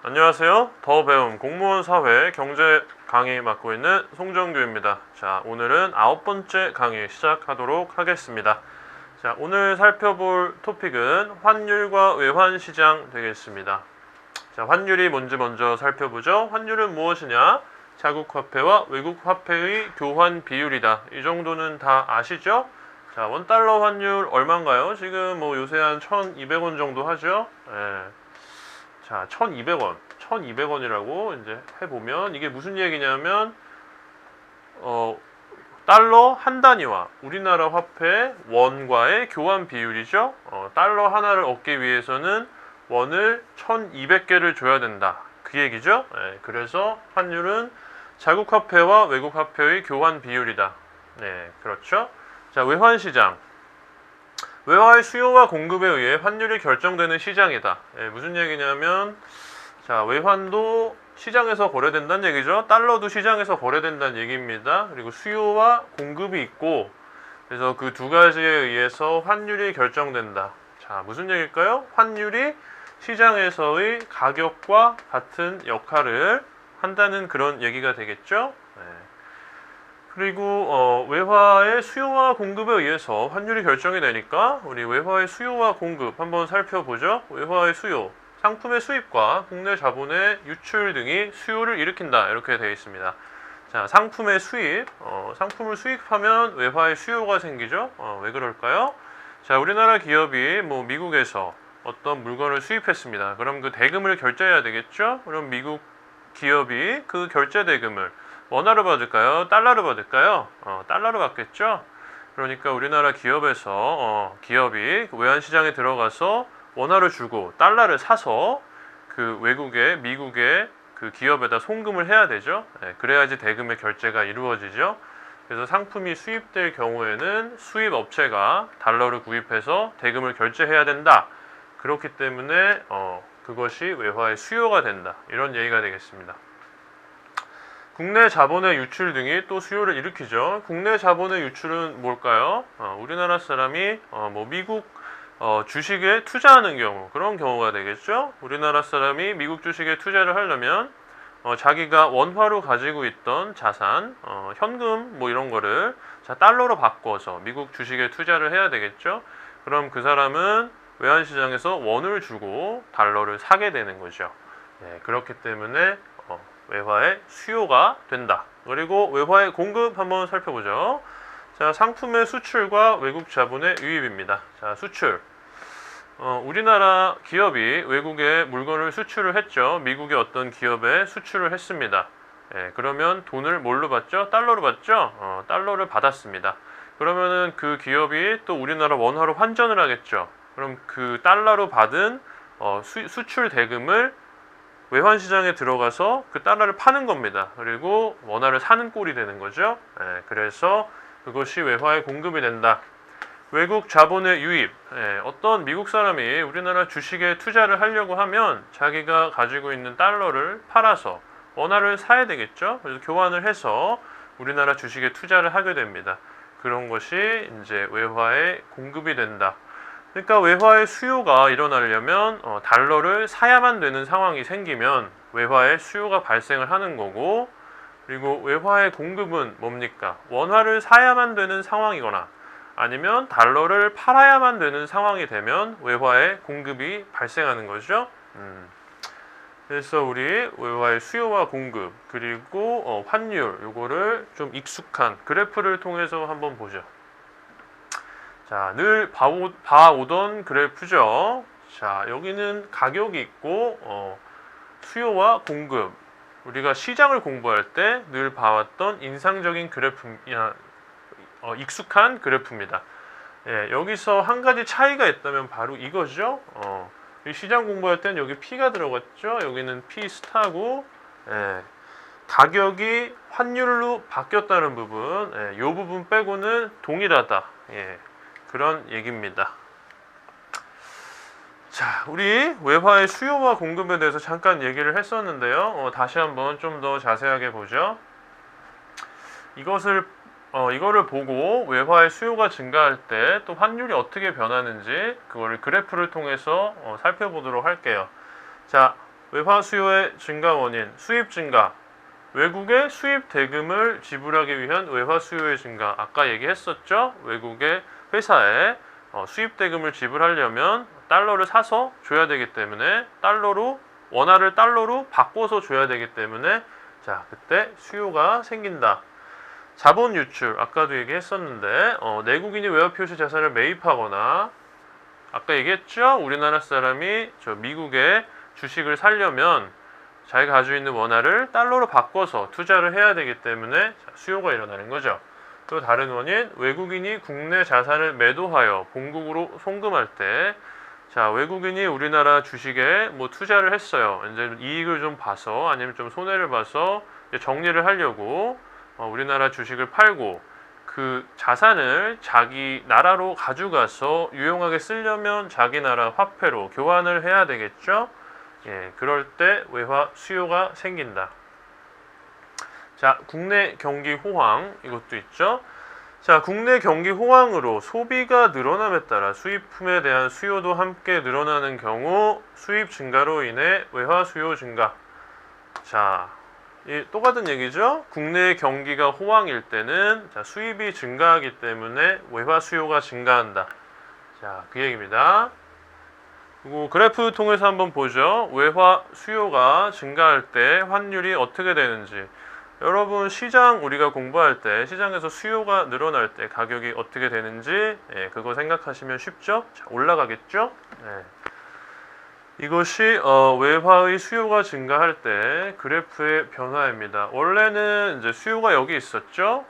안녕하세요. 더 배움 공무원 사회 경제 강의 맡고 있는 송정규입니다. 자, 오늘은 9번째 강의 시작하도록 하겠습니다. 자, 오늘 살펴볼 토픽은 환율과 외환시장 되겠습니다. 자, 환율이 뭔지 먼저 살펴보죠. 환율은 무엇이냐? 자국화폐와 외국화폐의 교환 비율이다. 이 정도는 다 아시죠? 자, 원달러 환율 얼마인가요? 지금 뭐 요새 한 1,200원 정도 하죠? 예. 자, 1,200원. 1,200원이라고 이제 해보면 이게 무슨 얘기냐면 달러 한 단위와 우리나라 화폐 원과의 교환 비율이죠. 달러 하나를 얻기 위해서는 원을 1,200개를 줘야 된다. 그 얘기죠. 네, 그래서 환율은 자국 화폐와 외국 화폐의 교환 비율이다. 네, 그렇죠. 자, 외환시장. 외화의 수요와 공급에 의해 환율이 결정되는 시장이다. 예, 무슨 얘기냐면 자, 외환도 시장에서 거래된다는 얘기죠. 달러도 시장에서 거래된다는 얘기입니다. 그리고 수요와 공급이 있고 그래서 그 두 가지에 의해서 환율이 결정된다. 자, 무슨 얘기일까요? 환율이 시장에서의 가격과 같은 역할을 한다는 그런 얘기가 되겠죠. 네. 그리고 외화의 수요와 공급에 의해서 환율이 결정이 되니까 우리 외화의 수요와 공급 한번 살펴보죠. 외화의 수요, 상품의 수입과 국내 자본의 유출 등이 수요를 일으킨다. 이렇게 되어 있습니다. 자, 상품의 수입, 상품을 수입하면 외화의 수요가 생기죠. 왜 그럴까요? 자, 우리나라 기업이 뭐 미국에서 어떤 물건을 수입했습니다. 그럼 그 대금을 결제해야 되겠죠? 그럼 미국 기업이 그 결제 대금을 원화로 받을까요? 달러로 받을까요? 달러로 받겠죠? 그러니까 우리나라 기업에서 기업이 외환시장에 들어가서 원화를 주고 달러를 사서 그 외국의 미국의 그 기업에다 송금을 해야 되죠. 네, 그래야지 대금의 결제가 이루어지죠. 그래서 상품이 수입될 경우에는 수입 업체가 달러를 구입해서 대금을 결제해야 된다. 그렇기 때문에 그것이 외화의 수요가 된다. 이런 얘기가 되겠습니다. 국내 자본의 유출 등이 또 수요를 일으키죠. 국내 자본의 유출은 뭘까요? 우리나라 사람이 뭐 미국 주식에 투자하는 경우, 그런 경우가 되겠죠. 우리나라 사람이 미국 주식에 투자를 하려면 자기가 원화로 가지고 있던 자산, 현금 뭐 이런 거를 달러로 바꿔서 미국 주식에 투자를 해야 되겠죠. 그럼 그 사람은 외환시장에서 원을 주고 달러를 사게 되는 거죠. 네, 그렇기 때문에 외화의 수요가 된다. 그리고 외화의 공급 한번 살펴보죠. 자, 상품의 수출과 외국 자본의 유입입니다. 자, 수출. 우리나라 기업이 외국에 물건을 수출을 했죠. 미국의 어떤 기업에 수출을 했습니다. 예, 그러면 돈을 뭘로 받죠? 달러로 받죠? 달러를 받았습니다. 그러면은 그 기업이 또 우리나라 원화로 환전을 하겠죠. 그럼 그 달러로 받은 수출 대금을 외환시장에 들어가서 그 달러를 파는 겁니다. 그리고 원화를 사는 꼴이 되는 거죠. 예, 그래서 그것이 외화의 공급이 된다. 외국 자본의 유입. 예, 어떤 미국 사람이 우리나라 주식에 투자를 하려고 하면 자기가 가지고 있는 달러를 팔아서 원화를 사야 되겠죠. 그래서 교환을 해서 우리나라 주식에 투자를 하게 됩니다. 그런 것이 이제 외화의 공급이 된다. 그러니까 외화의 수요가 일어나려면 달러를 사야만 되는 상황이 생기면 외화의 수요가 발생을 하는 거고, 그리고 외화의 공급은 뭡니까? 원화를 사야만 되는 상황이거나 아니면 달러를 팔아야만 되는 상황이 되면 외화의 공급이 발생하는 거죠. 그래서 우리 외화의 수요와 공급 그리고 환율 요거를 좀 익숙한 그래프를 통해서 한번 보죠. 자, 늘 봐오던 그래프죠. 자, 여기는 가격이 있고 수요와 공급. 우리가 시장을 공부할 때 늘 봐왔던 인상적인 그래프, 익숙한 그래프입니다. 예, 여기서 한 가지 차이가 있다면 바로 이거죠. 이 시장 공부할 때는 여기 P가 들어갔죠. 여기는 P 스타고, 예, 가격이 환율로 바뀌었다는 부분, 이 부분 빼고는 동일하다. 예. 그런 얘기입니다. 자, 우리 외화의 수요와 공급에 대해서 잠깐 얘기를 했었는데요. 다시 한번 좀 더 자세하게 보죠. 이거를 보고 외화의 수요가 증가할 때 또 환율이 어떻게 변하는지 그거를 그래프를 통해서 살펴보도록 할게요. 자, 외화 수요의 증가 원인, 수입 증가. 외국의 수입 대금을 지불하기 위한 외화 수요의 증가. 아까 얘기했었죠? 외국의 회사에 수입 대금을 지불하려면 달러를 사서 줘야 되기 때문에 원화를 달러로 바꿔서 줘야 되기 때문에 자, 그때 수요가 생긴다. 자본 유출, 아까도 얘기했었는데 내국인이 외화 표시 자산을 매입하거나 아까 얘기했죠? 우리나라 사람이 미국의 주식을 사려면 자기가 가지고 있는 원화를 달러로 바꿔서 투자를 해야 되기 때문에 수요가 일어나는 거죠. 또 다른 원인, 외국인이 국내 자산을 매도하여 본국으로 송금할 때 자, 외국인이 우리나라 주식에 투자를 했어요. 이제 이익을 좀 봐서 아니면 좀 손해를 봐서 정리를 하려고 우리나라 주식을 팔고 그 자산을 자기 나라로 가져가서 유용하게 쓰려면 자기 나라 화폐로 교환을 해야 되겠죠. 예, 그럴 때 외화 수요가 생긴다. 자, 국내 경기 호황 이것도 있죠. 자, 국내 경기 호황으로 소비가 늘어남에 따라 수입품에 대한 수요도 함께 늘어나는 경우 수입 증가로 인해 외화 수요 증가. 자, 똑같은 얘기죠. 국내 경기가 호황일 때는 수입이 증가하기 때문에 외화 수요가 증가한다. 자, 그 얘기입니다. 그리고 그래프 통해서 한번 보죠. 외화 수요가 증가할 때 환율이 어떻게 되는지. 여러분 시장 우리가 공부할 때 시장에서 수요가 늘어날 때 가격이 어떻게 되는지 그거 생각하시면 쉽죠? 자, 올라가겠죠? 이것이 외화의 수요가 증가할 때 그래프의 변화입니다. 원래는 이제 수요가 여기 있었죠.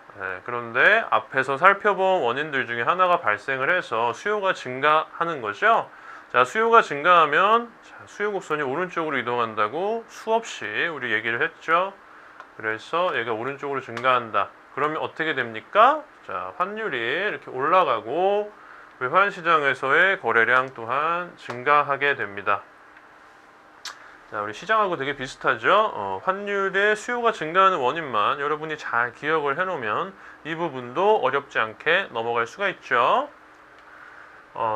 그런데 앞에서 살펴본 원인들 중에 하나가 발생을 해서 수요가 증가하는 거죠. 자, 수요가 증가하면 수요 곡선이 오른쪽으로 이동한다고 수없이 우리 얘기를 했죠. 그래서 얘가 오른쪽으로 증가한다. 그러면 어떻게 됩니까? 자, 환율이 이렇게 올라가고 외환 시장에서의 거래량 또한 증가하게 됩니다. 자, 우리 시장하고 되게 비슷하죠? 환율의 수요가 증가하는 원인만 여러분이 잘 기억을 해놓으면 이 부분도 어렵지 않게 넘어갈 수가 있죠.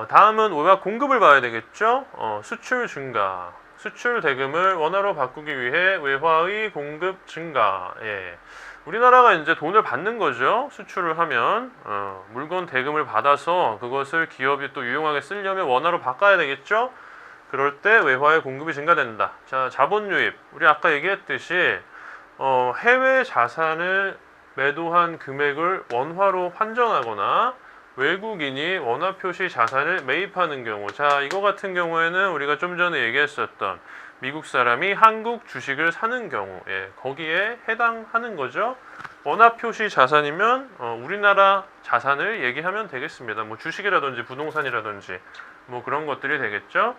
다음은 외화 공급을 봐야 되겠죠? 수출 증가. 수출 대금을 원화로 바꾸기 위해 외화의 공급 증가. 예. 우리나라가 이제 돈을 받는 거죠. 수출을 하면 물건 대금을 받아서 그것을 기업이 또 유용하게 쓰려면 원화로 바꿔야 되겠죠. 그럴 때 외화의 공급이 증가된다. 자, 자본 유입. 우리 아까 얘기했듯이 해외 자산을 매도한 금액을 원화로 환전하거나 외국인이 원화 표시 자산을 매입하는 경우. 자, 이거 같은 경우에는 우리가 좀 전에 얘기했었던 미국 사람이 한국 주식을 사는 경우, 거기에 해당하는 거죠. 원화 표시 자산이면 우리나라 자산을 얘기하면 되겠습니다. 뭐 주식이라든지 부동산이라든지 뭐 그런 것들이 되겠죠.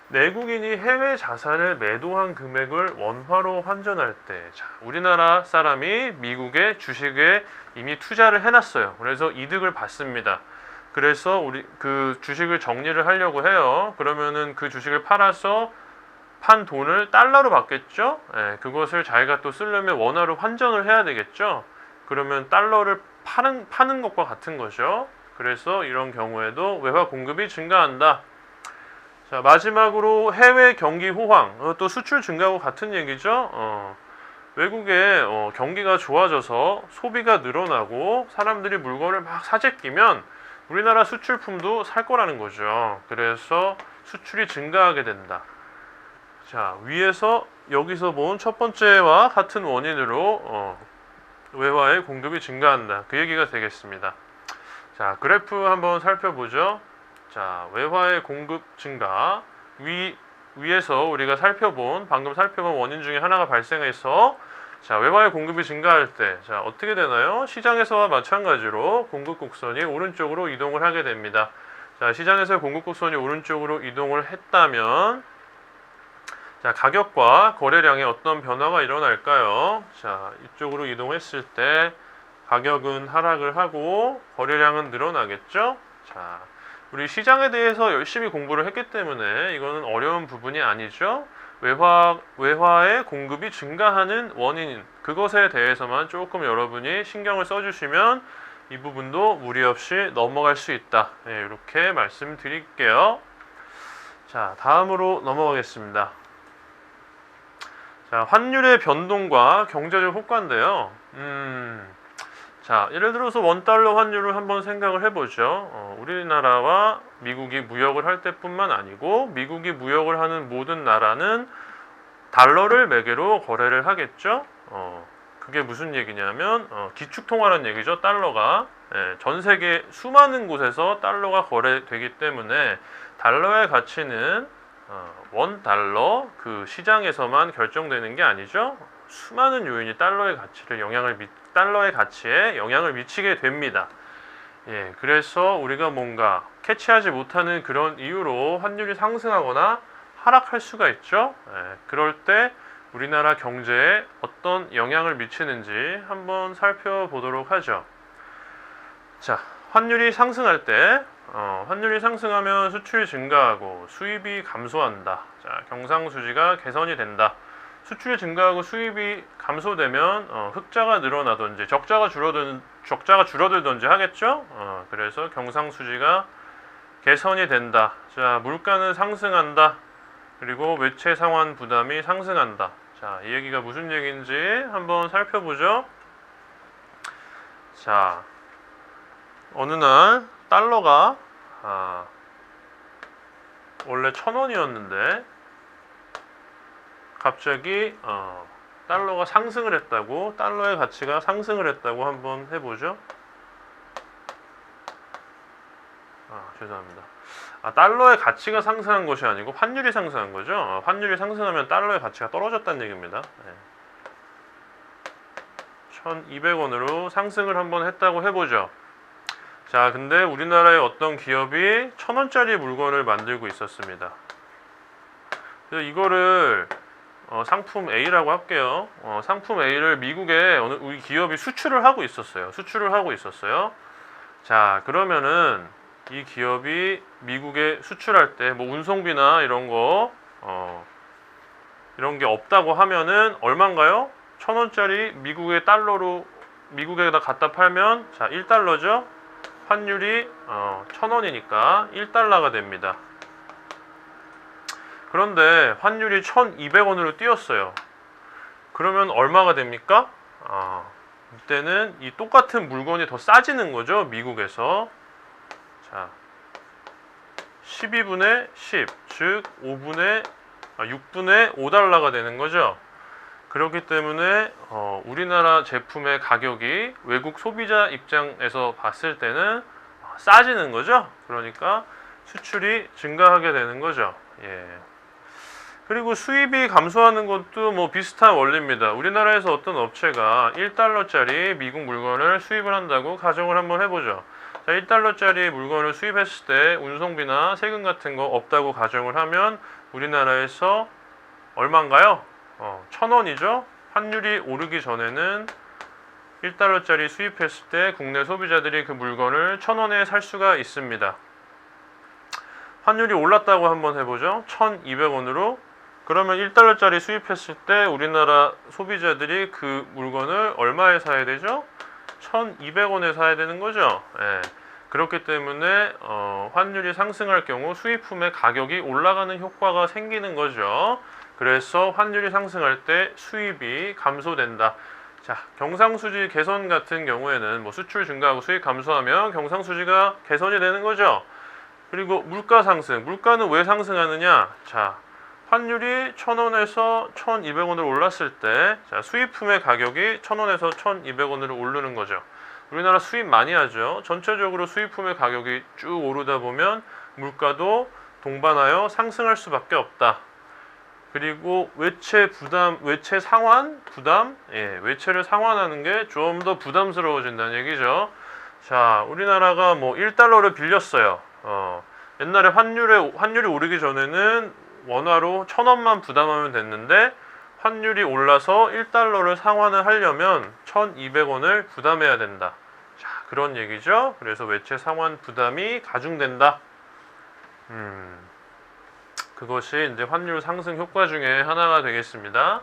내국인이 해외 자산을 매도한 금액을 원화로 환전할 때, 자, 우리나라 사람이 미국의 주식에 이미 투자를 해놨어요. 그래서 이득을 받습니다. 그래서 우리 그 주식을 정리를 하려고 해요. 그러면은 그 주식을 팔아서 판 돈을 달러로 받겠죠. 그것을 자기가 또 쓰려면 원화로 환전을 해야 되겠죠. 그러면 달러를 파는 것과 같은 거죠. 그래서 이런 경우에도 외화 공급이 증가한다. 자, 마지막으로 해외 경기 호황, 또 수출 증가하고 같은 얘기죠. 외국의 경기가 좋아져서 소비가 늘어나고 사람들이 물건을 막 사재끼면 우리나라 수출품도 살 거라는 거죠. 그래서 수출이 증가하게 된다. 자, 위에서 여기서 본 첫 번째와 같은 원인으로 외화의 공급이 증가한다. 그 얘기가 되겠습니다. 자, 그래프 한번 살펴보죠. 자, 외화의 공급 증가. 위에서 우리가 방금 살펴본 원인 중에 하나가 발생해서 자, 외화의 공급이 증가할 때 자, 어떻게 되나요? 시장에서와 마찬가지로 공급 곡선이 오른쪽으로 이동을 하게 됩니다. 자, 시장에서 공급 곡선이 오른쪽으로 이동을 했다면 자, 가격과 거래량에 어떤 변화가 일어날까요? 자, 이쪽으로 이동했을 때 가격은 하락을 하고 거래량은 늘어나겠죠? 자, 우리 시장에 대해서 열심히 공부를 했기 때문에 이거는 어려운 부분이 아니죠. 외화의 공급이 증가하는 원인, 그것에 대해서만 조금 여러분이 신경을 써주시면 이 부분도 무리 없이 넘어갈 수 있다. 이렇게 말씀드릴게요. 자, 다음으로 넘어가겠습니다. 자, 환율의 변동과 경제적 효과인데요. 자, 예를 들어서 원달러 환율을 한번 생각을 해보죠. 우리나라와 미국이 무역을 할 때뿐만 아니고 미국이 무역을 하는 모든 나라는 달러를 매개로 거래를 하겠죠. 그게 무슨 얘기냐면 기축통화라는 얘기죠. 달러가 전 세계 수많은 곳에서 달러가 거래되기 때문에 달러의 가치는 원 달러 그 시장에서만 결정되는 게 아니죠. 수많은 요인이 달러의 가치에 영향을 미치게 됩니다. 예, 그래서 우리가 뭔가 캐치하지 못하는 그런 이유로 환율이 상승하거나 하락할 수가 있죠. 예, 그럴 때 우리나라 경제에 어떤 영향을 미치는지 한번 살펴보도록 하죠. 자, 환율이 상승할 때 환율이 상승하면 수출이 증가하고 수입이 감소한다. 자, 경상수지가 개선이 된다. 수출이 증가하고 수입이 감소되면 흑자가 늘어나든지 적자가 줄어들든지 하겠죠. 그래서 경상수지가 개선이 된다. 자, 물가는 상승한다. 그리고 외채 상환 부담이 상승한다. 자, 이 얘기가 무슨 얘기인지 한번 살펴보죠. 자, 어느 날 달러가 원래 1,000원이었는데 갑자기 달러가 상승을 했다고, 달러의 가치가 상승을 했다고 한번 해보죠. 죄송합니다. 달러의 가치가 상승한 것이 아니고 환율이 상승한 거죠. 환율이 상승하면 달러의 가치가 떨어졌다는 얘기입니다. 1,200원으로 상승을 한번 했다고 해보죠. 자, 근데 우리나라의 어떤 기업이 1,000원짜리 물건을 만들고 있었습니다. 그래서 이거를 상품 A라고 할게요. 상품 A를 미국에 우리 기업이 수출을 하고 있었어요. 자, 그러면은 이 기업이 미국에 수출할 때 뭐 운송비나 이런 게 없다고 하면은 얼마인가요? 1,000원짜리 미국에다 갖다 팔면 자, 1달러죠. 환율이 1,000원이니까 1달러가 됩니다. 그런데 환율이 1,200원으로 뛰었어요. 그러면 얼마가 됩니까? 이때는 이 똑같은 물건이 더 싸지는 거죠. 미국에서. 자, 12분의 10, 즉 6분의 5달러가 되는 거죠. 그렇기 때문에 우리나라 제품의 가격이 외국 소비자 입장에서 봤을 때는 싸지는 거죠. 그러니까 수출이 증가하게 되는 거죠. 예. 그리고 수입이 감소하는 것도 뭐 비슷한 원리입니다. 우리나라에서 어떤 업체가 1달러짜리 미국 물건을 수입을 한다고 가정을 한번 해보죠. 자, 1달러짜리 물건을 수입했을 때 운송비나 세금 같은 거 없다고 가정을 하면 우리나라에서 얼마인가요? 1,000원이죠. 환율이 오르기 전에는 1달러짜리 수입했을 때 국내 소비자들이 그 물건을 1,000원에 살 수가 있습니다. 환율이 올랐다고 한번 해보죠. 1,200원으로. 그러면 1달러짜리 수입했을 때 우리나라 소비자들이 그 물건을 얼마에 사야 되죠? 1,200원에 사야 되는 거죠. 예. 그렇기 때문에 환율이 상승할 경우 수입품의 가격이 올라가는 효과가 생기는 거죠. 그래서 환율이 상승할 때 수입이 감소된다. 자, 경상수지 개선 같은 경우에는 뭐 수출 증가하고 수입 감소하면 경상수지가 개선이 되는 거죠. 그리고 물가 상승. 물가는 왜 상승하느냐? 자, 환율이 1,000원에서 1,200원으로 올랐을 때 자, 수입품의 가격이 1,000원에서 1,200원으로 오르는 거죠. 우리나라 수입 많이 하죠. 전체적으로 수입품의 가격이 쭉 오르다 보면 물가도 동반하여 상승할 수밖에 없다. 그리고 외채 상환 부담, 외채를 상환하는 게 좀 더 부담스러워진다는 얘기죠. 자, 우리나라가 뭐 1달러를 빌렸어요. 옛날에 환율이 오르기 전에는 원화로 1,000원만 부담하면 됐는데 환율이 올라서 1달러를 상환을 하려면 1,200원을 부담해야 된다. 자, 그런 얘기죠. 그래서 외채 상환 부담이 가중된다. 그것이 이제 환율 상승 효과 중에 하나가 되겠습니다.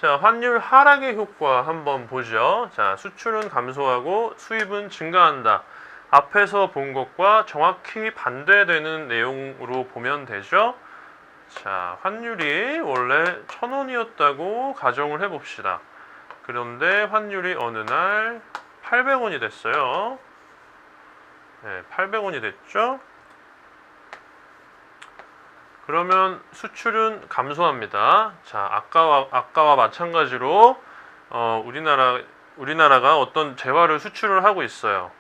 자, 환율 하락의 효과 한번 보죠. 자, 수출은 감소하고 수입은 증가한다. 앞에서 본 것과 정확히 반대되는 내용으로 보면 되죠. 자, 환율이 원래 1,000원이었다고 가정을 해봅시다. 그런데 환율이 어느 날 800원이 됐어요. 네, 800원이 됐죠? 그러면 수출은 감소합니다. 자, 아까와 마찬가지로 우리나라가 어떤 재화를 수출을 하고 있어요.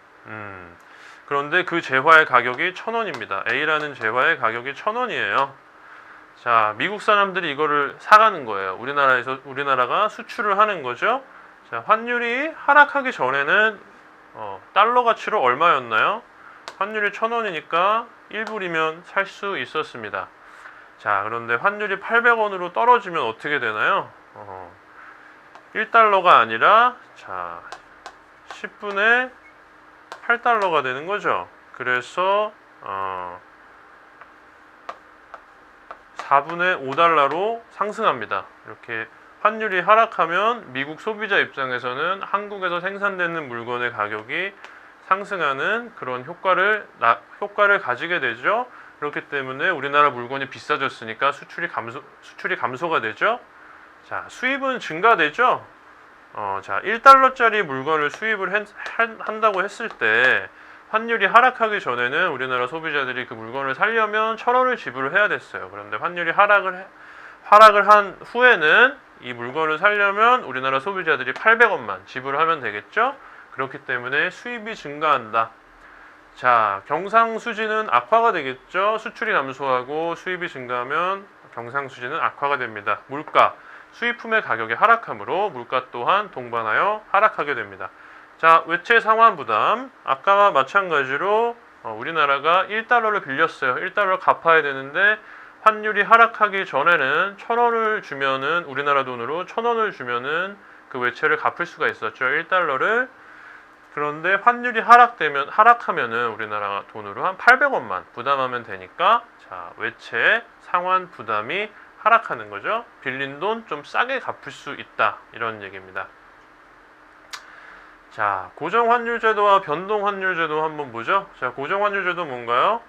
그런데 그 재화의 가격이 1,000원입니다. A라는 재화의 가격이 1,000원이에요. 자, 미국 사람들이 이거를 사가는 거예요. 우리나라가 수출을 하는 거죠. 자, 환율이 하락하기 전에는 달러 가치로 얼마였나요? 환율이 1,000원이니까 1불이면 살 수 있었습니다. 자, 그런데 환율이 800원으로 떨어지면 어떻게 되나요? 1달러가 아니라 자, 10분의 8달러가 되는 거죠. 그래서 4분의 5달러로 상승합니다. 이렇게 환율이 하락하면 미국 소비자 입장에서는 한국에서 생산되는 물건의 가격이 상승하는 그런 효과를 가지게 되죠. 그렇기 때문에 우리나라 물건이 비싸졌으니까 수출이 감소가 되죠. 자, 수입은 증가되죠. 자, 1달러짜리 물건을 수입을 한다고 했을 때 환율이 하락하기 전에는 우리나라 소비자들이 그 물건을 사려면 1,000원을 지불을 해야 됐어요. 그런데 환율이 하락을 한 후에는 이 물건을 사려면 우리나라 소비자들이 800원만 지불하면 되겠죠. 그렇기 때문에 수입이 증가한다. 자, 경상수지는 악화가 되겠죠. 수출이 감소하고 수입이 증가하면 경상수지는 악화가 됩니다. 물가, 수입품의 가격이 하락하므로 물가 또한 동반하여 하락하게 됩니다. 자, 외채 상환 부담. 아까와 마찬가지로 우리나라가 1달러를 빌렸어요. 1달러 갚아야 되는데 환율이 하락하기 전에는 1,000원을 주면은 우리나라 돈으로 1,000원을 주면은 그 외채를 갚을 수가 있었죠. 1달러를. 그런데 환율이 하락하면은 우리나라 돈으로 한 800원만 부담하면 되니까 자, 외채 상환 부담이 하락하는 거죠. 빌린 돈 좀 싸게 갚을 수 있다. 이런 얘기입니다. 자, 고정환율제도와 변동환율제도 한번 보죠. 자, 고정환율제도 뭔가요?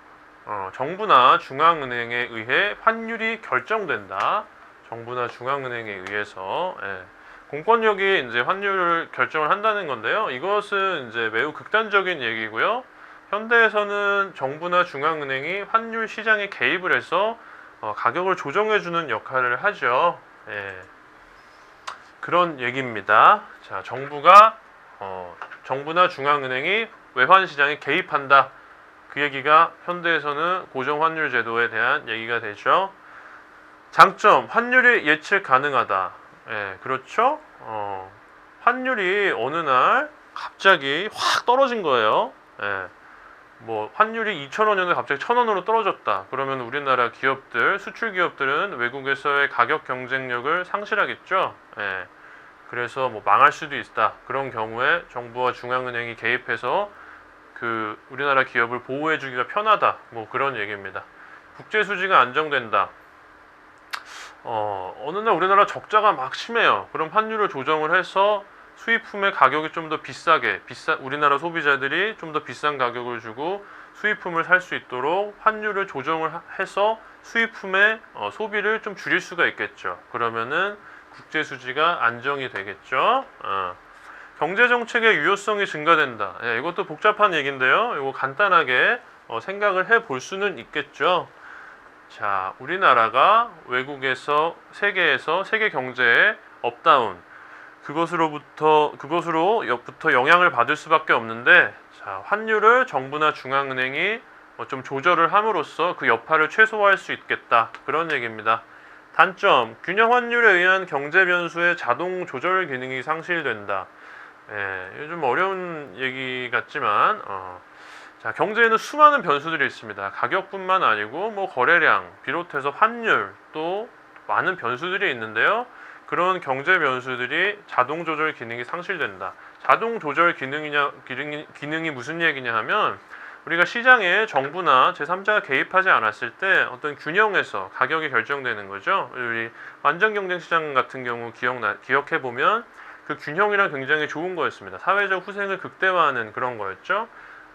정부나 중앙은행에 의해 환율이 결정된다. 정부나 중앙은행에 의해서 공권력이 이제 환율을 결정을 한다는 건데요. 이것은 이제 매우 극단적인 얘기고요. 현대에서는 정부나 중앙은행이 환율 시장에 개입을 해서 가격을 조정해주는 역할을 하죠. 그런 얘기입니다. 자, 정부나 중앙은행이 외환 시장에 개입한다. 그 얘기가 현대에서는 고정환율 제도에 대한 얘기가 되죠. 장점, 환율이 예측 가능하다. 그렇죠. 환율이 어느 날 갑자기 확 떨어진 거예요. 뭐 환율이 2,000원이었는데 갑자기 1,000원으로 떨어졌다. 그러면 우리나라 기업들, 수출 기업들은 외국에서의 가격 경쟁력을 상실하겠죠. 그래서 뭐 망할 수도 있다. 그런 경우에 정부와 중앙은행이 개입해서 그 우리나라 기업을 보호해주기가 편하다. 뭐 그런 얘기입니다. 국제 수지가 안정된다. 어느 날 우리나라 적자가 막 심해요. 그럼 환율을 조정을 해서 수입품의 가격이 좀 더 우리나라 소비자들이 좀 더 비싼 가격을 주고 수입품을 살 수 있도록 환율을 조정을 해서 수입품의 소비를 좀 줄일 수가 있겠죠. 그러면은 국제 수지가 안정이 되겠죠. 경제 정책의 유효성이 증가된다. 이것도 복잡한 얘기인데요. 이거 간단하게 생각을 해볼 수는 있겠죠. 자, 우리나라가 외국에서 세계 경제의 업다운 그것으로부터 영향을 받을 수밖에 없는데, 자, 환율을 정부나 중앙은행이 좀 조절을 함으로써 그 여파를 최소화할 수 있겠다. 그런 얘기입니다. 단점, 균형 환율에 의한 경제 변수의 자동 조절 기능이 상실된다. 요즘 어려운 얘기 같지만 자, 경제에는 수많은 변수들이 있습니다. 가격뿐만 아니고 뭐 거래량 비롯해서 환율 또 많은 변수들이 있는데요. 그런 경제 변수들이 자동 조절 기능이 상실된다. 자동 조절 기능이 무슨 얘기냐 하면 우리가 시장에 정부나 제3자가 개입하지 않았을 때 어떤 균형에서 가격이 결정되는 거죠. 우리 완전경쟁시장 같은 경우 기억해 보면 그 균형이랑 굉장히 좋은 거였습니다. 사회적 후생을 극대화하는 그런 거였죠.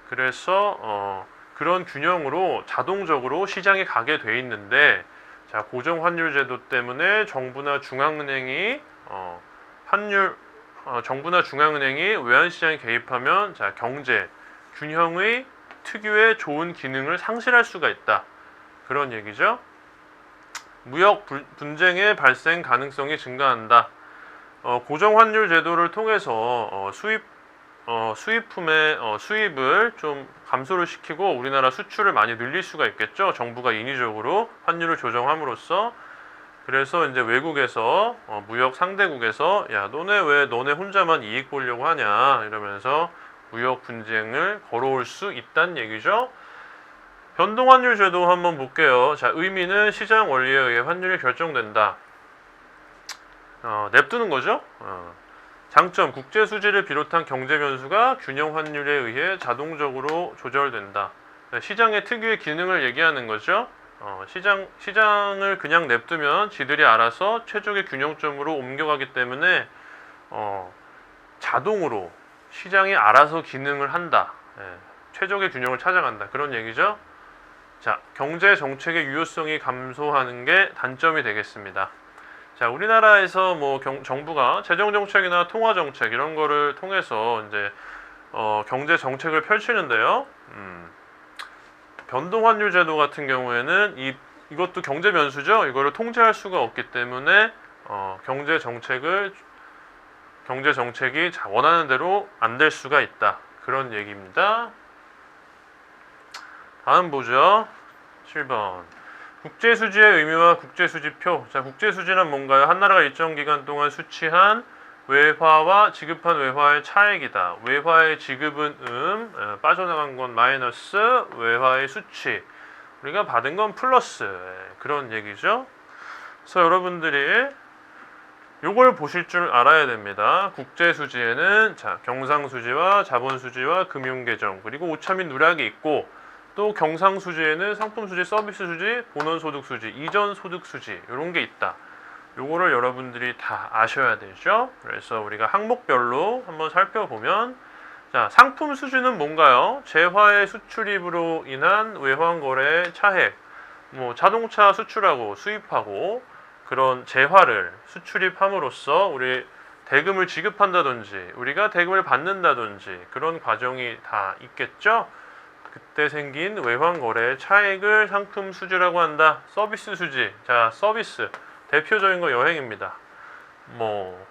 그래서 그런 균형으로 자동적으로 시장에 가게 돼 있는데, 자, 고정 환율 제도 때문에 정부나 중앙은행이 정부나 중앙은행이 외환시장에 개입하면 자, 경제 균형의 특유의 좋은 기능을 상실할 수가 있다. 그런 얘기죠. 무역 분쟁의 발생 가능성이 증가한다. 고정 환율 제도를 통해서 수입품의 수입을 좀 감소를 시키고 우리나라 수출을 많이 늘릴 수가 있겠죠. 정부가 인위적으로 환율을 조정함으로써. 그래서 이제 외국에서 무역 상대국에서 야 너네 왜 너네 혼자만 이익 보려고 하냐 이러면서 무역 분쟁을 걸어올 수 있다는 얘기죠. 변동환율 제도 한번 볼게요. 자, 의미는 시장 원리에 의해 환율이 결정된다. 냅두는 거죠. 장점, 국제 수지를 비롯한 경제 변수가 균형 환율에 의해 자동적으로 조절된다. 시장의 특유의 기능을 얘기하는 거죠. 시장을 그냥 냅두면 지들이 알아서 최적의 균형점으로 옮겨가기 때문에 자동으로 시장이 알아서 기능을 한다. 최적의 균형을 찾아간다. 그런 얘기죠. 자, 경제 정책의 유효성이 감소하는 게 단점이 되겠습니다. 자, 우리나라에서 뭐 정부가 재정 정책이나 통화 정책 이런 거를 통해서 이제 경제 정책을 펼치는데요. 변동 환율 제도 같은 경우에는 이것도 경제 변수죠. 이거를 통제할 수가 없기 때문에 경제 정책이 원하는 대로 안 될 수가 있다. 그런 얘기입니다. 다음 보죠. 7번. 국제수지의 의미와 국제수지표. 자, 국제수지는 뭔가요? 한 나라가 일정 기간 동안 수취한 외화와 지급한 외화의 차액이다. 외화의 지급은 빠져나간 건 마이너스, 외화의 수취. 우리가 받은 건 플러스. 그런 얘기죠. 그래서 여러분들이 요걸 보실 줄 알아야 됩니다. 국제수지에는 자, 경상수지와 자본수지와 금융계정 그리고 오차및 누락이 있고 또 경상수지에는 상품수지, 서비스수지, 본원소득수지, 이전소득수지 이런 게 있다. 요거를 여러분들이 다 아셔야 되죠. 그래서 우리가 항목별로 한번 살펴보면 자, 상품수지는 뭔가요? 재화의 수출입으로 인한 외환거래 차액 뭐 자동차 수출하고 수입하고 그런 재화를 수출입함으로써 우리 대금을 지급한다든지 우리가 대금을 받는다든지 그런 과정이 다 있겠죠. 그때 생긴 외환거래 차액을 상품 수지라고 한다. 서비스 수지. 자, 서비스. 대표적인 거 여행입니다. 뭐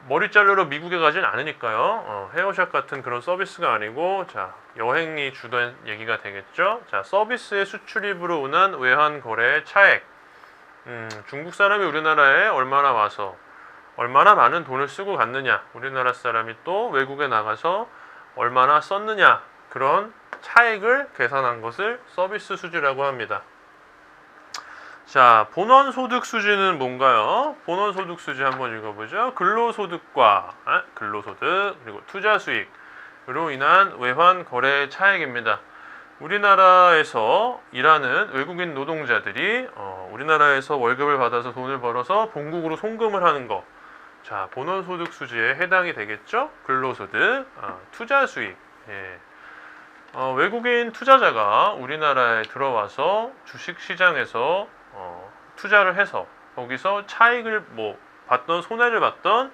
머리 자르러 미국에 가진 않으니까요. 헤어샵 같은 그런 서비스가 아니고 자, 여행이 주된 얘기가 되겠죠. 자, 서비스의 수출입으로 인한 외환거래 차액. 중국 사람이 우리나라에 얼마나 와서 얼마나 많은 돈을 쓰고 갔느냐. 우리나라 사람이 또 외국에 나가서 얼마나 썼느냐. 그런 차액을 계산한 것을 서비스 수지라고 합니다. 자, 본원소득 수지는 뭔가요? 본원소득 수지 한번 읽어보죠. 근로소득과 근로소득 그리고 투자수익으로 인한 외환거래 차액입니다. 우리나라에서 일하는 외국인 노동자들이 우리나라에서 월급을 받아서 돈을 벌어서 본국으로 송금을 하는 거. 자, 본원소득 수지에 해당이 되겠죠? 근로소득, 투자수익. 예. 외국인 투자자가 우리나라에 들어와서 주식시장에서 투자를 해서 거기서 차익을 뭐 받던 손해를 받던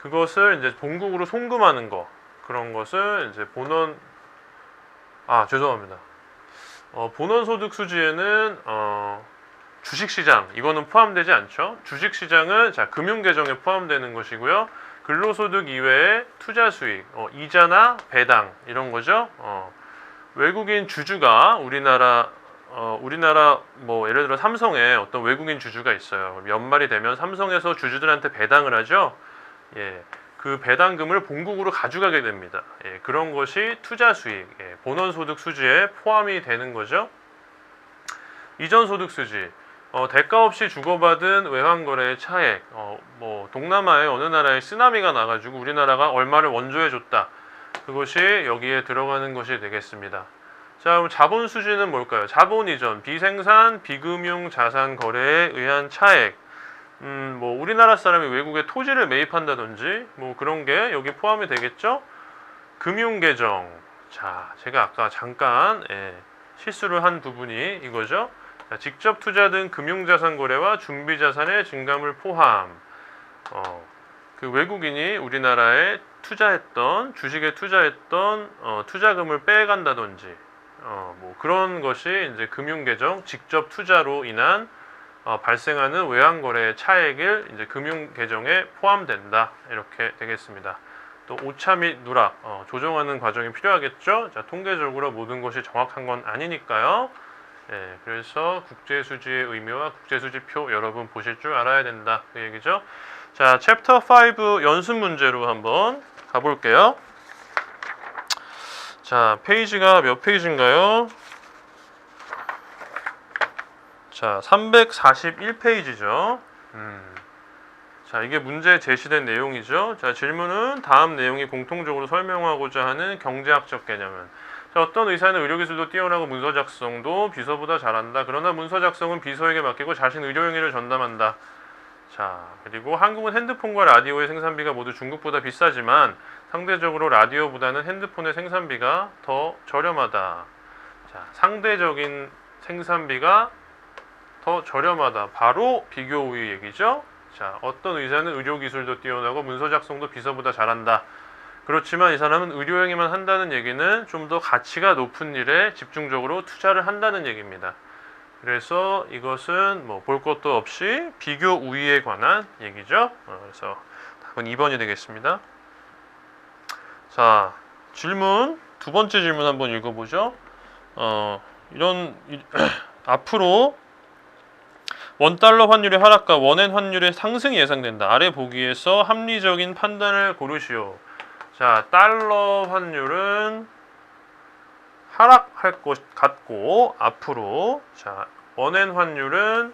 그것을 이제 본국으로 송금하는 거 그런 것을 이제 죄송합니다. 본원소득 수지에는 주식시장 이거는 포함되지 않죠. 주식시장은 자 금융계정에 포함되는 것이고요. 근로소득 이외에 투자수익, 이자나 배당 이런 거죠. 외국인 주주가 우리나라 뭐 예를 들어 삼성에 어떤 외국인 주주가 있어요. 연말이 되면 삼성에서 주주들한테 배당을 하죠. 예, 그 배당금을 본국으로 가져가게 됩니다. 예, 그런 것이 투자수익, 본원소득 수지에 포함이 되는 거죠. 이전소득 수지. 대가 없이 주고받은 외환거래의 차액, 뭐 동남아의 어느 나라에 쓰나미가 나가지고 우리나라가 얼마를 원조해줬다. 그것이 여기에 들어가는 것이 되겠습니다. 자, 그럼 자본 수지는 뭘까요? 자본 이전, 비생산, 비금융 자산 거래에 의한 차액. 뭐 우리나라 사람이 외국에 토지를 매입한다든지 뭐 그런 게 여기 포함이 되겠죠? 금융계정. 자, 제가 아까 잠깐 실수를 한 부분이 이거죠. 자, 직접 투자 등 금융자산 거래와 준비자산의 증감을 포함. 그 외국인이 우리나라에 투자했던 주식에 투자했던 투자금을 빼간다든지 뭐 그런 것이 이제 금융계정 직접 투자로 인한 발생하는 외환거래의 차액을 이제 금융계정에 포함된다 이렇게 되겠습니다. 또 오차 및 누락 조정하는 과정이 필요하겠죠. 자, 통계적으로 모든 것이 정확한 건 아니니까요. 예, 그래서 국제수지의 의미와 국제수지표 여러분 보실 줄 알아야 된다 그 얘기죠. 자, 챕터 5 연습 문제로 한번 가볼게요. 자, 페이지가 몇 페이지인가요? 자, 341페이지죠. 자, 이게 문제에 제시된 내용이죠. 자, 질문은 다음 내용이 공통적으로 설명하고자 하는 경제학적 개념은. 자, 어떤 의사는 의료기술도 뛰어나고 문서 작성도 비서보다 잘한다. 그러나 문서 작성은 비서에게 맡기고 자신 의료 행위를 전담한다. 자, 그리고 한국은 핸드폰과 라디오의 생산비가 모두 중국보다 비싸지만 상대적으로 라디오보다는 핸드폰의 생산비가 더 저렴하다. 자, 상대적인 생산비가 더 저렴하다. 바로 비교 우위 얘기죠. 자, 어떤 의사는 의료기술도 뛰어나고 문서 작성도 비서보다 잘한다. 그렇지만 이 사람은 의료 행위만 한다는 얘기는 좀 더 가치가 높은 일에 집중적으로 투자를 한다는 얘기입니다. 그래서 이것은 뭐 볼 것도 없이 비교 우위에 관한 얘기죠. 그래서 답은 2번이 되겠습니다. 자, 질문 두 번째 질문 한번 읽어보죠. 앞으로 원달러 환율의 하락과 원엔 환율의 상승이 예상된다. 아래 보기에서 합리적인 판단을 고르시오. 자, 달러 환율은 하락할 것 같고 앞으로 자, 원엔 환율은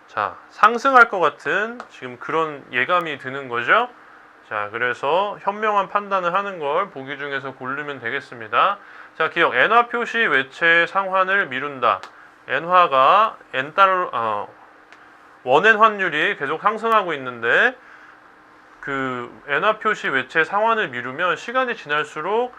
자, 상승할 것 같은 지금 그런 예감이 드는 거죠. 자, 그래서 현명한 판단을 하는 걸 보기 중에서 고르면 되겠습니다. 자, 기억 엔화 표시 외채 상환을 미룬다. 엔화가 원엔 환율이 계속 상승하고 있는데 그 엔화 표시 외채 상환을 미루면 시간이 지날수록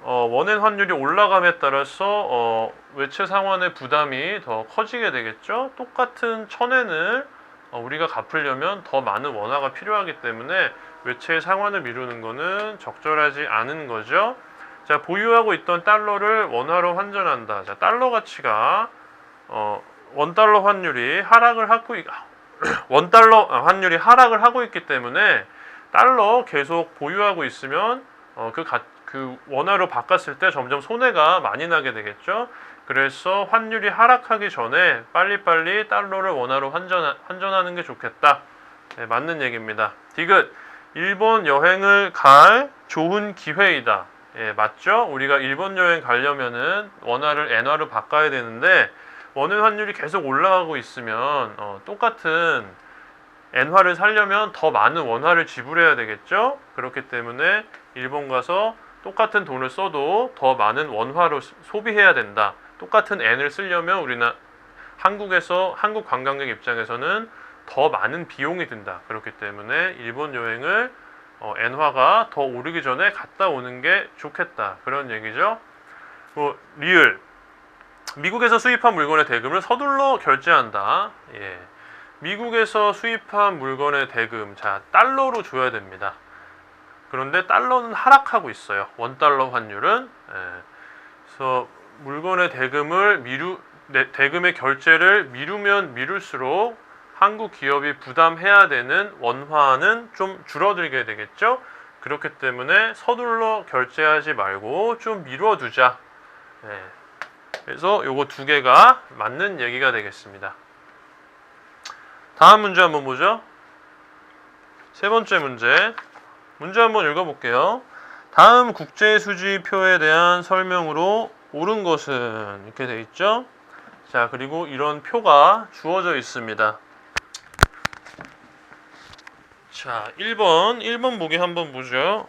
원엔 환율이 올라감에 따라서 외채 상환의 부담이 더 커지게 되겠죠. 똑같은 1,000엔을 우리가 갚으려면 더 많은 원화가 필요하기 때문에 외채 상환을 미루는 것은 적절하지 않은 거죠. 자, 보유하고 있던 달러를 원화로 환전한다. 자, 달러 가치가 원달러 환율이 하락을 하고 원달러 환율이 하락을 하고 있기 때문에 달러 계속 보유하고 있으면 그 원화로 바꿨을 때 점점 손해가 많이 나게 되겠죠. 그래서 환율이 하락하기 전에 빨리빨리 달러를 원화로 환전하는 게 좋겠다. 네, 맞는 얘기입니다. 디귿 일본 여행을 갈 좋은 기회이다. 예, 맞죠? 우리가 일본 여행 가려면은 원화를 엔화로 바꿔야 되는데 원화 환율이 계속 올라가고 있으면 똑같은 엔화를 사려면 더 많은 원화를 지불해야 되겠죠? 그렇기 때문에 일본 가서 똑같은 돈을 써도 더 많은 원화로 소비해야 된다. 똑같은 엔을 쓰려면 한국 관광객 입장에서는 더 많은 비용이 든다. 그렇기 때문에 일본 여행을 엔화가 더 오르기 전에 갔다 오는 게 좋겠다. 그런 얘기죠. 리을 미국에서 수입한 물건의 대금을 서둘러 결제한다. 예. 미국에서 수입한 물건의 대금, 자, 달러로 줘야 됩니다. 그런데 달러는 하락하고 있어요. 원달러 환율은. 예. 그래서 물건의 대금의 결제를 미루면 미룰수록 한국 기업이 부담해야 되는 원화는 좀 줄어들게 되겠죠. 그렇기 때문에 서둘러 결제하지 말고 좀 미뤄두자. 예. 그래서 요거 두 개가 맞는 얘기가 되겠습니다. 다음 문제 한번 보죠. 세 번째 문제 한번 읽어볼게요. 다음 국제수지표에 대한 설명으로 옳은 것은 이렇게 돼 있죠. 자, 그리고 이런 표가 주어져 있습니다. 자, 1번 보기 한번 보죠.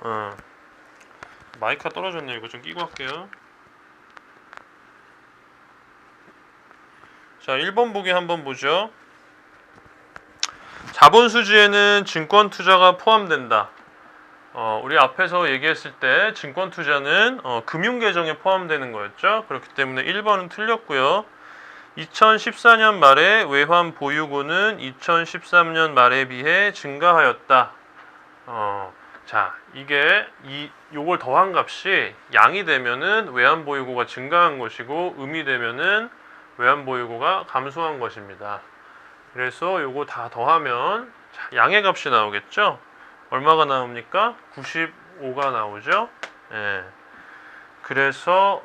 마이크가 떨어졌네요. 이거 좀 끼고 할게요. 자, 1번 보기 한번 보죠. 자본수지에는 증권 투자가 포함된다. 우리 앞에서 얘기했을 때 증권 투자는 금융계정에 포함되는 거였죠. 그렇기 때문에 1번은 틀렸고요. 2014년 말에 외환 보유고는 2013년 말에 비해 증가하였다. 자, 이게 요걸 더한 값이 양이 되면은 외환 보유고가 증가한 것이고 음이 되면은 외환 보유고가 감소한 것입니다. 그래서 요거 다 더하면 양의 값이 나오겠죠? 얼마가 나옵니까? 95가 나오죠? 예. 그래서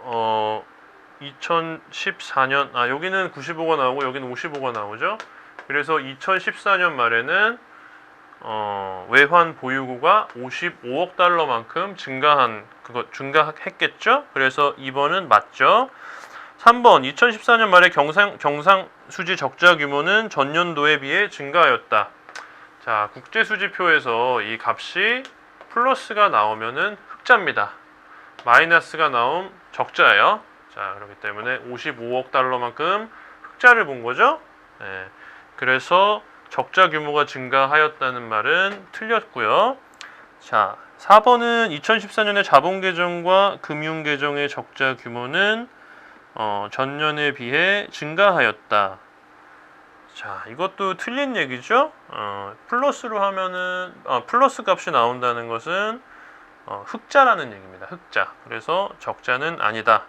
2014년 여기는 95가 나오고 여기는 55가 나오죠? 그래서 2014년 말에는 외환 보유고가 55억 달러만큼 증가했겠죠? 그래서 2번은 맞죠? 3번 2014년 말에 경상수지 적자 규모는 전년도에 비해 증가하였다. 자, 국제수지표에서 이 값이 플러스가 나오면은 흑자입니다. 마이너스가 나오면 적자예요. 자, 그렇기 때문에 55억 달러만큼 흑자를 본 거죠. 네. 그래서 적자 규모가 증가하였다는 말은 틀렸고요. 자, 4번은 2014년에 자본계정과 금융계정의 적자 규모는 전년에 비해 증가하였다. 자, 이것도 틀린 얘기죠. 플러스로 하면은 플러스 값이 나온다는 것은 흑자라는 얘기입니다. 흑자. 그래서 적자는 아니다.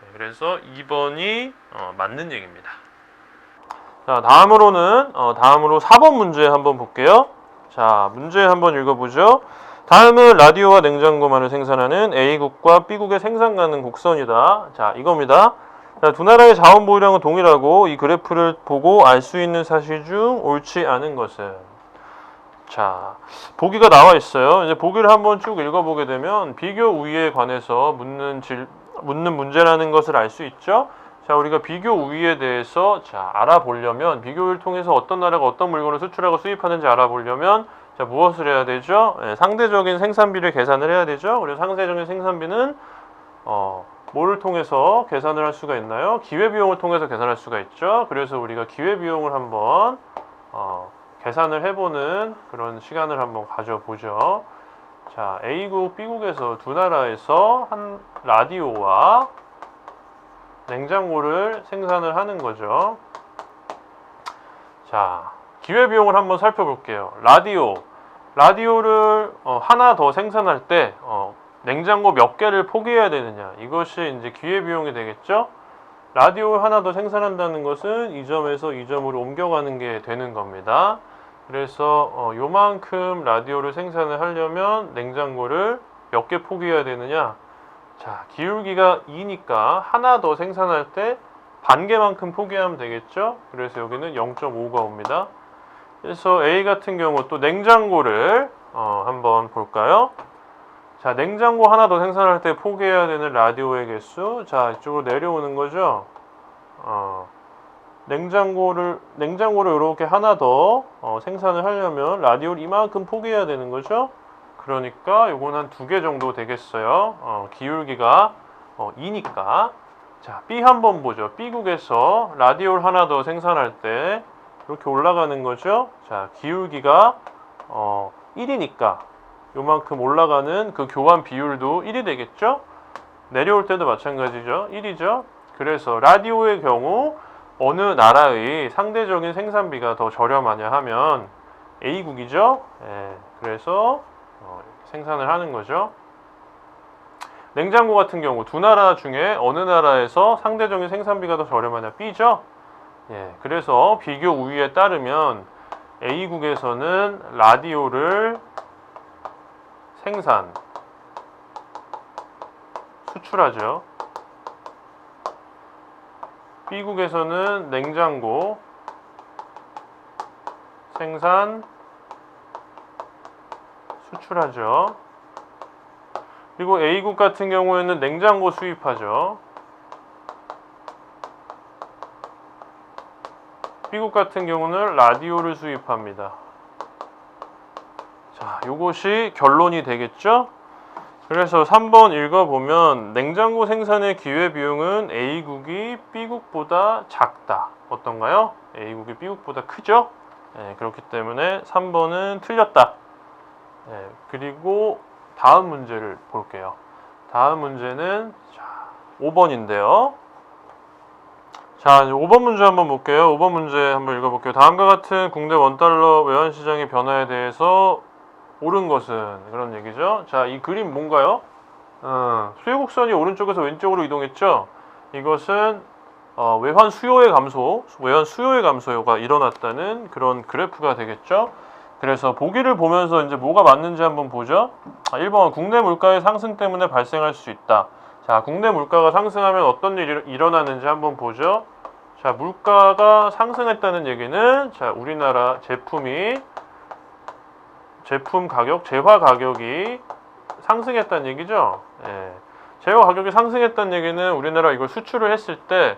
네, 그래서 2번이 맞는 얘기입니다. 자, 다음으로 4번 문제 한번 볼게요. 자, 문제 한번 읽어보죠. 다음은 라디오와 냉장고만을 생산하는 A국과 B국의 생산 가능 곡선이다. 자, 이겁니다. 자, 두 나라의 자원 보유량은 동일하고 이 그래프를 보고 알 수 있는 사실 중 옳지 않은 것은. 자, 보기가 나와 있어요. 이제 보기를 한번 쭉 읽어보게 되면 비교 우위에 관해서 묻는 문제라는 것을 알 수 있죠. 자, 우리가 비교 우위에 대해서 알아보려면 비교를 통해서 어떤 나라가 어떤 물건을 수출하고 수입하는지 알아보려면 무엇을 해야 되죠? 상대적인 생산비를 계산을 해야 되죠. 그래서 상대적인 생산비는 뭐를 통해서 계산을 할 수가 있나요? 기회비용을 통해서 계산할 수가 있죠. 그래서 우리가 기회비용을 한번 계산을 해보는 그런 시간을 한번 가져보죠. 자, A국, B국에서 두 나라에서 한 라디오와 냉장고를 생산을 하는 거죠. 자, 기회비용을 한번 살펴볼게요. 라디오를 하나 더 생산할 때 냉장고 몇 개를 포기해야 되느냐, 이것이 이제 기회비용이 되겠죠. 라디오 하나 더 생산한다는 것은 이 점에서 이 점으로 옮겨가는 게 되는 겁니다. 그래서 요만큼 라디오를 생산을 하려면 냉장고를 몇 개 포기해야 되느냐. 자, 기울기가 2니까 하나 더 생산할 때 반 개만큼 포기하면 되겠죠. 그래서 여기는 0.5가 옵니다. 그래서 A 같은 경우 또 냉장고를 한번 볼까요? 자, 냉장고 하나 더 생산할 때 포기해야 되는 라디오의 개수. 자, 이쪽으로 내려오는 거죠. 냉장고를 이렇게 하나 더 생산을 하려면 라디오를 이만큼 포기해야 되는 거죠. 그러니까 요건 한 2개 정도 되겠어요. 기울기가 2니까. 자, B 한번 보죠. B국에서 라디오를 하나 더 생산할 때 이렇게 올라가는 거죠. 자, 기울기가 1이니까 요만큼 올라가는 그 교환 비율도 1이 되겠죠. 내려올 때도 마찬가지죠. 1이죠. 그래서 라디오의 경우 어느 나라의 상대적인 생산비가 더 저렴하냐 하면 A국이죠. 그래서 생산을 하는 거죠. 냉장고 같은 경우 두 나라 중에 어느 나라에서 상대적인 생산비가 더 저렴하냐? B죠. 그래서 비교 우위에 따르면 A국에서는 라디오를 수출하죠. B국에서는 냉장고 수출하죠. 그리고 A국 같은 경우에는 냉장고 수입하죠. B국 같은 경우는 라디오를 수입합니다. 자, 요것이 결론이 되겠죠? 그래서 3번 읽어보면 냉장고 생산의 기회비용은 A국이 B국보다 작다. 어떤가요? A국이 B국보다 크죠? 그렇기 때문에 3번은 틀렸다. 그리고 다음 문제를 볼게요. 다음 문제는 5번인데요. 자, 이제 5번 문제 한번 볼게요. 5번 문제 한번 읽어볼게요. 다음과 같은 국내 원달러 외환시장의 변화에 대해서 옳은 것은 그런 얘기죠. 자, 이 그림 뭔가요? 수요곡선이 오른쪽에서 왼쪽으로 이동했죠. 이것은 외환 수요의 감소가 일어났다는 그런 그래프가 되겠죠. 그래서 보기를 보면서 이제 뭐가 맞는지 한번 보죠. 1번 국내 물가의 상승 때문에 발생할 수 있다. 자, 국내 물가가 상승하면 어떤 일이 일어나는지 한번 보죠. 자, 물가가 상승했다는 얘기는 자, 우리나라 제품 가격, 재화 가격이 상승했다는 얘기죠. 예. 재화 가격이 상승했다는 얘기는 우리나라 이걸 수출을 했을 때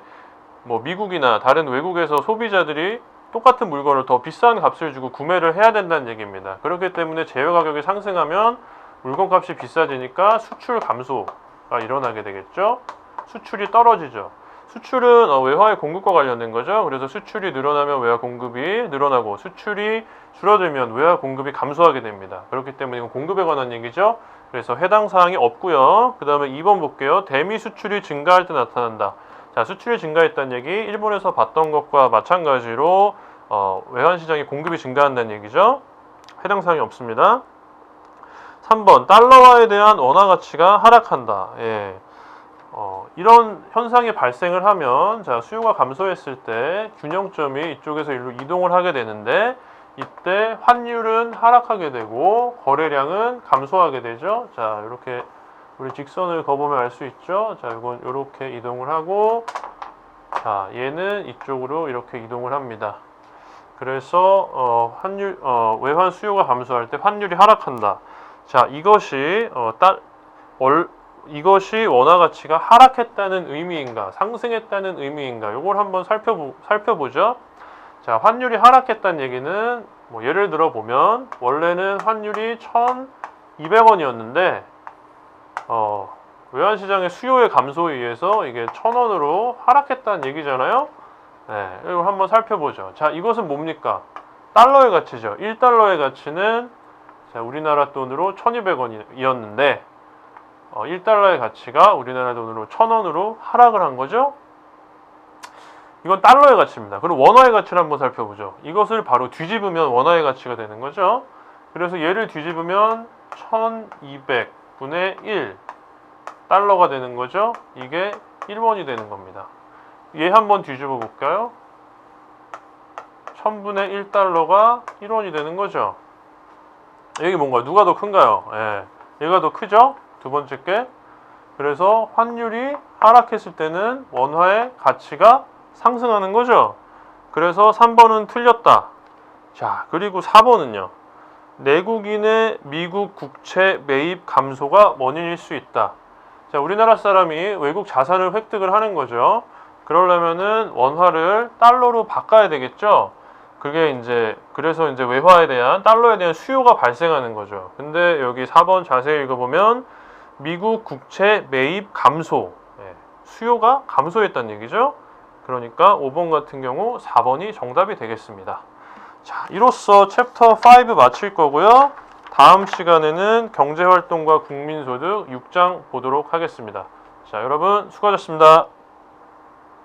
뭐 미국이나 다른 외국에서 소비자들이 똑같은 물건을 더 비싼 값을 주고 구매를 해야 된다는 얘기입니다. 그렇기 때문에 재화 가격이 상승하면 물건 값이 비싸지니까 수출 감소가 일어나게 되겠죠. 수출이 떨어지죠. 수출은 외화의 공급과 관련된 거죠. 그래서 수출이 늘어나면 외화 공급이 늘어나고 수출이 줄어들면 외화 공급이 감소하게 됩니다. 그렇기 때문에 이건 공급에 관한 얘기죠. 그래서 해당 사항이 없고요. 그 다음에 2번 볼게요. 대미 수출이 증가할 때 나타난다. 자, 수출이 증가했다는 얘기, 일본에서 봤던 것과 마찬가지로 외환시장의 공급이 증가한다는 얘기죠. 해당 사항이 없습니다. 3번 달러화에 대한 원화 가치가 하락한다. 예. 이런 현상이 발생을 하면 자, 수요가 감소했을 때 균형점이 이쪽에서 일로 이동을 하게 되는데 이때 환율은 하락하게 되고 거래량은 감소하게 되죠. 자, 이렇게 우리 직선을 그어보면 알 수 있죠. 자, 이건 이렇게 이동을 하고 자, 얘는 이쪽으로 이렇게 이동을 합니다. 그래서 외환 수요가 감소할 때 환율이 하락한다. 자, 이것이 원화 가치가 하락했다는 의미인가, 상승했다는 의미인가, 이걸 한번 살펴보죠. 자, 환율이 하락했다는 얘기는 뭐 예를 들어 보면 원래는 환율이 1,200원이었는데 외환시장의 수요의 감소에 의해서 이게 1,000원으로 하락했다는 얘기잖아요. 네, 이걸 한번 살펴보죠. 자, 이것은 뭡니까? 달러의 가치죠. 1달러의 가치는 자, 우리나라 돈으로 1,200원이었는데 1달러의 가치가 우리나라 돈으로 1,000원으로 하락을 한 거죠. 이건 달러의 가치입니다. 그럼 원화의 가치를 한번 살펴보죠. 이것을 바로 뒤집으면 원화의 가치가 되는 거죠. 그래서 얘를 뒤집으면 1,200분의 1 달러가 되는 거죠. 이게 1원이 되는 겁니다. 얘 한번 뒤집어 볼까요? 1,000분의 1달러가 1원이 되는 거죠. 여기 뭔가 누가 더 큰가요? 예, 얘가 더 크죠? 두 번째 게. 그래서 환율이 하락했을 때는 원화의 가치가 상승하는 거죠. 그래서 3번은 틀렸다. 자, 그리고 4번은요. 내국인의 미국 국채 매입 감소가 원인일 수 있다. 자, 우리나라 사람이 외국 자산을 획득을 하는 거죠. 그러려면은 원화를 달러로 바꿔야 되겠죠. 그래서 이제 외화에 대한 달러에 대한 수요가 발생하는 거죠. 근데 여기 4번 자세히 읽어보면 미국 국채 매입 감소, 수요가 감소했다는 얘기죠. 그러니까 5번 같은 경우 4번이 정답이 되겠습니다. 자, 이로써 챕터 5 마칠 거고요. 다음 시간에는 경제활동과 국민소득 6장 보도록 하겠습니다. 자, 여러분 수고하셨습니다.